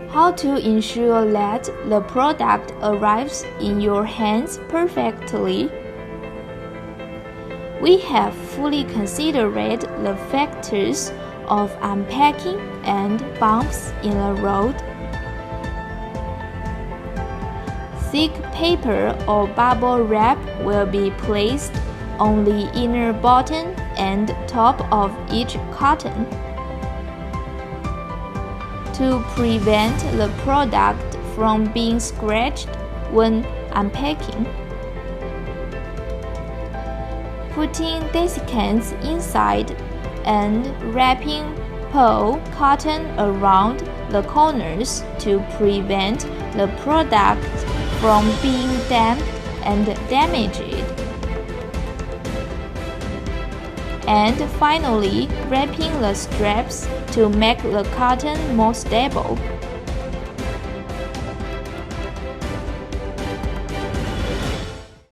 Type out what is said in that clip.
How to ensure that the product arrives in your hands perfectly? We have fully considered the factors of unpacking and bumps in the road. Thick paper or bubble wrap will be placed on the inner bottom and top of each carton to prevent the product from being scratched when unpacking. Putting desiccants inside and wrapping pearl cotton around the corners to prevent the product from being damp and damaged. And finally, wrapping the straps to make the cotton more stable.